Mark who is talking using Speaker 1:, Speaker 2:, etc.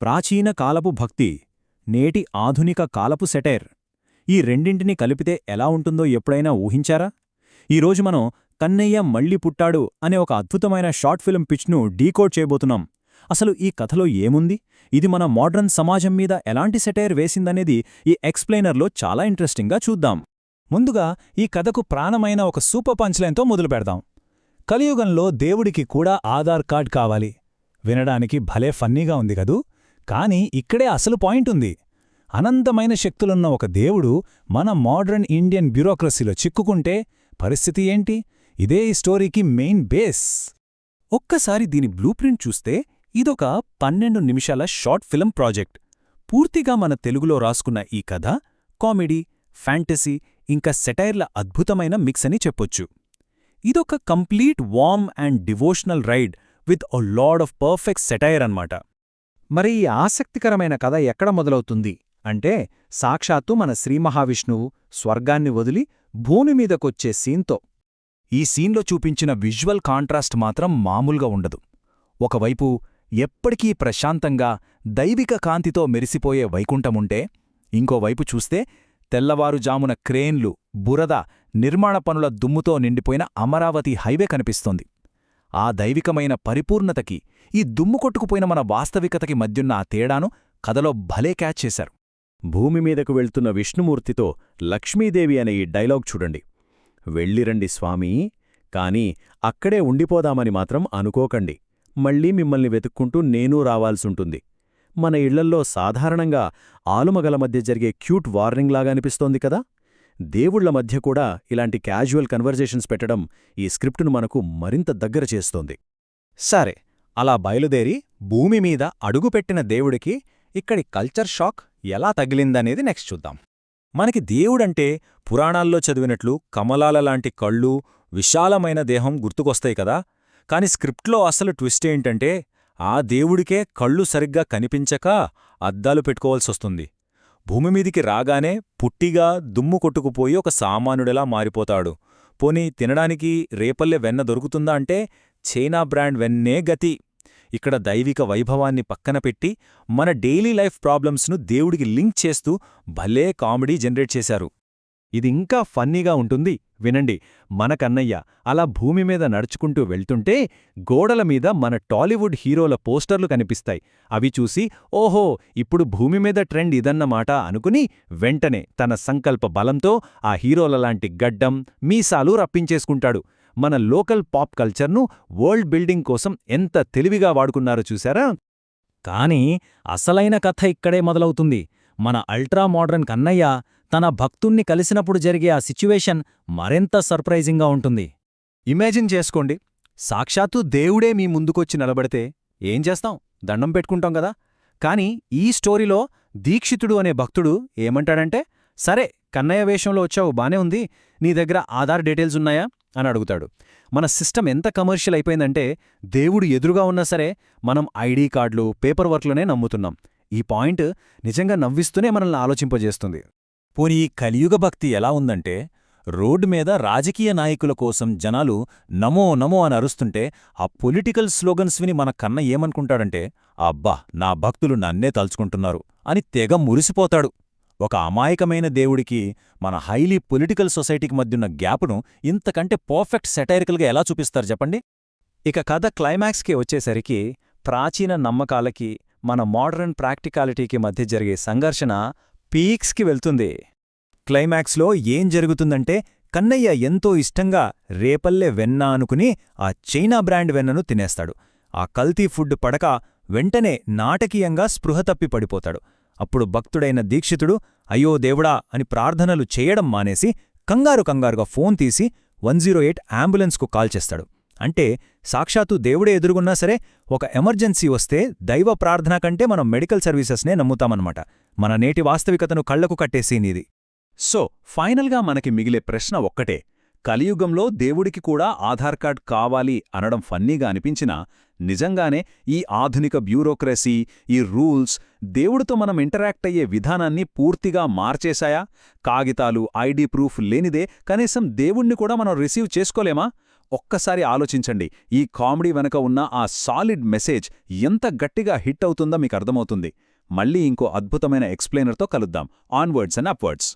Speaker 1: ప్రాచీన కాలపు భక్తి, నేటి ఆధునిక కాలపు సెటైర్. ఈ రెండింటిని కలిపితే ఎలా ఉంటుందో ఎప్పుడైనా ఊహించారా? ఈరోజు మనం కన్నయ్య మళ్ళీ పుట్టాడు అనే ఒక అద్భుతమైన షార్ట్ ఫిల్మ్ పిచ్ను డీకోడ్ చేయబోతున్నాం. అసలు ఈ కథలో ఏముంది, ఇది మన మోడ్రన్ సమాజం మీద ఎలాంటి సెటైర్ వేసిందనేది ఈ ఎక్స్ప్లెయినర్లో చాలా ఇంట్రెస్టింగ్గా చూద్దాం. ముందుగా ఈ కథకు ప్రాణమైన ఒక సూపర్ పంచ్లైన్తో మొదలుపెడదాం. కలియుగంలో దేవుడికి కూడా ఆధార్ కార్డ్ కావాలి. వినడానికి భలే ఫన్నీగా ఉంది కదూ, కానీ ఇక్కడే అసలు పాయింట్ ఉంది. అనంతమైన శక్తులున్న ఒక దేవుడు మన మోడ్రన్ ఇండియన్ బ్యూరోక్రసీలో చిక్కుకుంటే పరిస్థితి ఏంటి? ఇదే ఈ స్టోరీకి మెయిన్ బేస్. ఒక్కసారి దీని బ్లూప్రింట్ చూస్తే ఇదొక 12 నిమిషాల షార్ట్ ఫిల్మ్ ప్రాజెక్ట్. పూర్తిగా మన తెలుగులో రాసుకున్న ఈ కథ కామెడీ, ఫ్యాంటసీ ఇంకా సెటైర్ల అద్భుతమైన మిక్స్ అని చెప్పొచ్చు. ఇదొక complete warm and devotional ride with a load of perfect satire అన్నమాట.
Speaker 2: మరి ఈ ఆసక్తికరమైన కథ ఎక్కడ మొదలవుతుంది అంటే, సాక్షాత్తు మన శ్రీమహావిష్ణువు స్వర్గాన్ని వదిలి భూమిమీదకొచ్చే సీన్తో.
Speaker 1: ఈ సీన్లో చూపించిన విజువల్ కాంట్రాస్ట్ మాత్రం మామూలుగా ఉండదు. ఒకవైపు ఎప్పటికీ ప్రశాంతంగా దైవిక కాంతితో మెరిసిపోయే వైకుంఠముంటే, ఇంకోవైపు చూస్తే తెల్లవారుజామున క్రేన్లు, బురద, నిర్మాణ పనుల దుమ్ముతో నిండిపోయిన అమరావతి హైవే కనిపిస్తోంది. ఆ దైవికమైన పరిపూర్ణతకి, ఈ దుమ్ము కొట్టుకుపోయిన మన వాస్తవికతకి మధ్యున్న ఆ తేడాను కథలో భలే క్యాచ్ చేశారు.
Speaker 3: భూమిమీదకు వెళ్తున్న విష్ణుమూర్తితో లక్ష్మీదేవి అనే ఈ డైలాగ్ చూడండి. వెళ్ళిరండి స్వామీ, కాని అక్కడే ఉండిపోదామని మాత్రం అనుకోకండి. మళ్ళీ మిమ్మల్ని వెతుక్కుంటూ నేనూ రావాల్సుంటుంది. మన ఇళ్లల్లో సాధారణంగా ఆలుమగల మధ్య జరిగే క్యూట్ వార్నింగ్ లాగా అనిపిస్తోంది కదా. దేవుళ్ల మధ్య కూడా ఇలాంటి క్యాజువల్ కన్వర్జేషన్స్ పెట్టడం ఈ స్క్రిప్టును మనకు మరింత దగ్గర చేస్తోంది.
Speaker 1: సరే, అలా బయలుదేరి భూమిమీద అడుగుపెట్టిన దేవుడికి ఇక్కడి కల్చర్ షాక్ ఎలా తగిలిందనేది నెక్స్ట్ చూద్దాం. మనకి దేవుడంటే పురాణాల్లో చదివినట్లు కమలాలలాంటి కళ్ళు, విశాలమైన దేహం గుర్తుకొస్తాయి కదా. కాని స్క్రిప్ట్లో అసలు ట్విస్ట్ ఏంటంటే, ఆ దేవుడికే కళ్ళు సరిగ్గా కనిపించక అద్దాలు పెట్టుకోవాల్సొస్తుంది. భూమిమీదికి రాగానే పుట్టిగా దుమ్ము కొట్టుకుపోయి ఒక సామాన్యుడిలా మారిపోతాడు. పోనీ తినడానికి రేపల్లె వెన్న దొరుకుతుందా అంటే చైనా బ్రాండ్ వెన్నే గతి. ఇక్కడ దైవిక వైభవాన్ని పక్కన పెట్టి మన డైలీ లైఫ్ ప్రాబ్లమ్స్ను దేవుడికి లింక్ చేస్తూ భలే కామెడీ జనరేట్ చేశారు.
Speaker 2: ఇది ఇంకా ఫన్నీగా ఉంటుంది. వినండి, మన కన్నయ్య అలా భూమిమీద నడుచుకుంటూ వెళ్తుంటే గోడల మీద మన టాలీవుడ్ హీరోల పోస్టర్లు కనిపిస్తాయి. అవి చూసి ఓహో, ఇప్పుడు భూమిమీద ట్రెండ్ ఇదన్నమాట అనుకుని వెంటనే తన సంకల్ప బలంతో ఆ హీరోలలాంటి గడ్డం, మీసాలు రప్పించేసుకుంటాడు. మన లోకల్ పాప్ కల్చర్ను వరల్డ్ బిల్డింగ్ కోసం ఎంత తెలివిగా వాడుకున్నారో చూశారా?
Speaker 1: కానీ అసలైన కథ ఇక్కడే మొదలవుతుంది. మన అల్ట్రా మోడ్రన్ కన్నయ్య తన భక్తుణ్ణి కలిసినప్పుడు జరిగే ఆ సిచ్యువేషన్ మరింత సర్ప్రైజింగ్గా ఉంటుంది.
Speaker 2: ఇమాజిన్ చేసుకోండి, సాక్షాత్తు దేవుడే మీ ముందుకొచ్చి నిలబడితే ఏం చేస్తాం? దండం పెట్టుకుంటాం కదా. కాని ఈ స్టోరీలో దీక్షితుడు అనే భక్తుడు ఏమంటాడంటే, సరే కన్నయ్య వేషంలో వచ్చావు బానే ఉంది, నీ దగ్గర ఆధార్ డీటెయిల్స్ ఉన్నాయా అని అడుగుతాడు. మన సిస్టమ్ ఎంత కమర్షియల్ అయిపోయిందంటే, దేవుడు ఎదురుగా ఉన్నా సరే మనం ఐడీ కార్డులు, పేపర్ వర్క్లోనే నమ్ముతున్నాం. ఈ పాయింట్ నిజంగా నవ్విస్తూనే మనల్ని ఆలోచింపజేస్తుంది.
Speaker 1: పోనీ ఈ కలియుగ భక్తి ఎలా ఉందంటే, రోడ్డు మీద రాజకీయ నాయకుల కోసం జనాలు నమో నమో అని అరుస్తుంటే ఆ పొలిటికల్ స్లోగన్స్ విని మన కన్న ఏమనుకుంటాడంటే, అబ్బా నా భక్తులు నన్నే తలుచుకుంటున్నారు అని తెగ మురిసిపోతాడు. ఒక అమాయకమైన దేవుడికి మన హైలీ పొలిటికల్ సొసైటీకి మధ్యున్న గ్యాపును ఇంతకంటే పర్ఫెక్ట్ సెటైరికల్గా ఎలా చూపిస్తారు చెప్పండి?
Speaker 2: ఇక కథ క్లైమాక్స్కి వచ్చేసరికి ప్రాచీన నమ్మకాలకి మన మోడర్న్ ప్రాక్టికాలిటీకి మధ్య జరిగే సంఘర్షణ పీక్స్కి వెళ్తుంది.
Speaker 1: క్లైమాక్స్లో ఏం జరుగుతుందంటే, కన్నయ్య ఎంతో ఇష్టంగా రేపల్లె వెన్న అనుకుని ఆ చైనా బ్రాండ్ వెన్నను తినేస్తాడు. ఆ కల్తీ ఫుడ్ పడక వెంటనే నాటకీయంగా స్పృహ తప్పి పడిపోతాడు. అప్పుడు భక్తుడైన దీక్షితుడు అయ్యో దేవుడా అని ప్రార్థనలు చేయడం మానేసి కంగారుగా ఫోన్ తీసి 108 అంబులెన్స్కు కాల్ చేస్తాడు. అంటే సాక్షాత్తు దేవుడే ఎదురుగున్నా సరే ఒక ఎమర్జెన్సీ వస్తే దైవ ప్రార్థన కంటే మనం మెడికల్ సర్వీసెస్నే నమ్ముతామన్నమాట. మన నేటి వాస్తవికతను కళ్లకు కట్టేసీనిది.
Speaker 3: సో ఫైనల్గా మనకి మిగిలే ప్రశ్న ఒక్కటే, కలియుగంలో దేవుడికి కూడా ఆధార్ కార్డ్ కావాలి అనడం ఫన్నీగా అనిపించినా, నిజంగానే ఈ ఆధునిక బ్యూరోక్రసీ, ఈ రూల్స్ దేవుడితో మనం ఇంటరాక్ట్ అయ్యే విధానాన్ని పూర్తిగా మార్చేశాయా? కాగితాలు, ఐడీ ప్రూఫ్ లేనిదే కనీసం దేవుణ్ణి కూడా మనం రిసీవ్ చేసుకోలేమా?
Speaker 2: ఒక్కసారి ఆలోచించండి, ఈ కామెడీ వెనక ఉన్న ఆ సాలిడ్ మెసేజ్ ఎంత గట్టిగా హిట్ అవుతుందో మీకు అర్థమవుతుంది. మళ్ళీ ఇంకో అద్భుతమైన ఎక్స్ప్లెయినర్తో కలుద్దాం. Onwards and upwards.